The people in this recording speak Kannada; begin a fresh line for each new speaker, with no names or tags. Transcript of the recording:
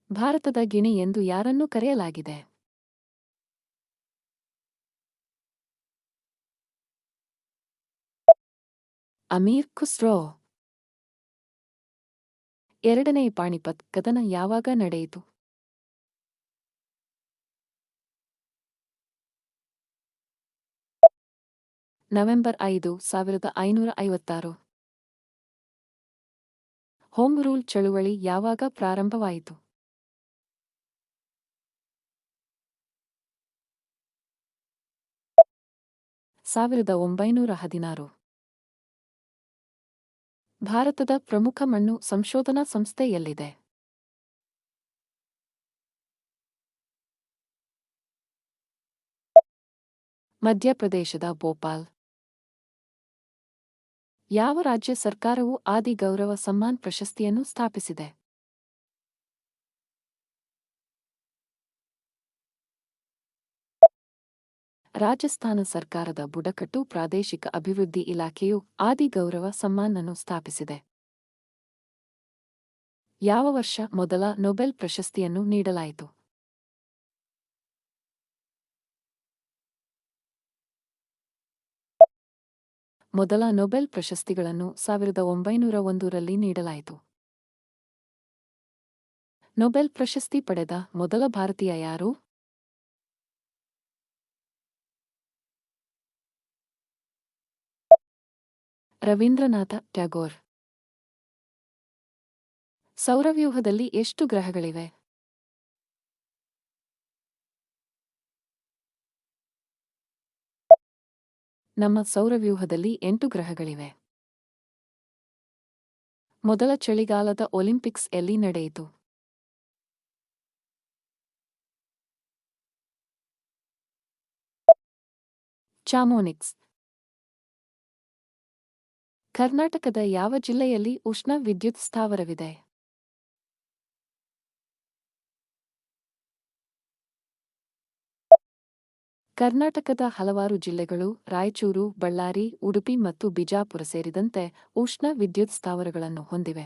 ಭಾರತದ ಗಿಣಿ ಎಂದು ಯಾರನ್ನು ಕರೆಯಲಾಗಿದೆ? ಅಮೀರ್ ಖುಸ್ರೋ. ಎರಡನೇ ಪಾಣಿಪತ್ ಕದನ ಯಾವಾಗ ನಡೆಯಿತು? ನವೆಂಬರ್ 5, 1556. ಹೋಮ್ ರೂಲ್ ಚಳುವಳಿ ಯಾವಾಗ ಪ್ರಾರಂಭವಾಯಿತು? 1916. ಭಾರತದ ಪ್ರಮುಖ ಮಣ್ಣು ಸಂಶೋಧನಾ ಸಂಸ್ಥೆ ಎಲ್ಲಿದೆ? ಮಧ್ಯಪ್ರದೇಶದ ಭೋಪಾಲ್. ಯಾವ ರಾಜ್ಯ ಸರ್ಕಾರವು ಆದಿ ಗೌರವ ಸಮ್ಮಾನ್ ಪ್ರಶಸ್ತಿಯನ್ನು ಸ್ಥಾಪಿಸಿದೆ? ರಾಜಸ್ಥಾನ ಸರ್ಕಾರದ ಬುಡಕಟ್ಟು ಪ್ರಾದೇಶಿಕ ಅಭಿವೃದ್ಧಿ ಇಲಾಖೆಯು ಆದಿ ಗೌರವ ಸಮ್ಮಾನನ್ನು ಸ್ಥಾಪಿಸಿದೆ. ಯಾವ ವರ್ಷ ಮೊದಲ ನೊಬೆಲ್ ಪ್ರಶಸ್ತಿಯನ್ನು ನೀಡಲಾಯಿತು? ಮೊದಲ ನೊಬೆಲ್ ಪ್ರಶಸ್ತಿಗಳನ್ನು 1901ರಲ್ಲಿ ನೀಡಲಾಯಿತು. ನೊಬೆಲ್ ಪ್ರಶಸ್ತಿ ಪಡೆದ ಮೊದಲ ಭಾರತೀಯ ಯಾರು? ರವೀಂದ್ರನಾಥ ಟ್ಯಾಗೋರ್. ಸೌರವ್ಯೂಹದಲ್ಲಿ ಎಷ್ಟು ಗ್ರಹಗಳಿವೆ? ನಮ್ಮ ಸೌರವ್ಯೂಹದಲ್ಲಿ 8 ಗ್ರಹಗಳಿವೆ. ಮೊದಲ ಚಳಿಗಾಲದ ಒಲಿಂಪಿಕ್ಸ್ ಎಲ್ಲಿ ನಡೆಯಿತು? ಚಾಮೋನಿಕ್ಸ್. ಕರ್ನಾಟಕದ ಯಾವ ಜಿಲ್ಲೆಯಲ್ಲಿ ಉಷ್ಣ ವಿದ್ಯುತ್ ಸ್ಥಾವರವಿದೆ? ಕರ್ನಾಟಕದ ಹಲವಾರು ಜಿಲ್ಲೆಗಳು ರಾಯಚೂರು, ಬಳ್ಳಾರಿ, ಉಡುಪಿ ಮತ್ತು ಬಿಜಾಪುರ ಸೇರಿದಂತೆ ಉಷ್ಣ ವಿದ್ಯುತ್ ಸ್ಥಾವರಗಳನ್ನು ಹೊಂದಿವೆ.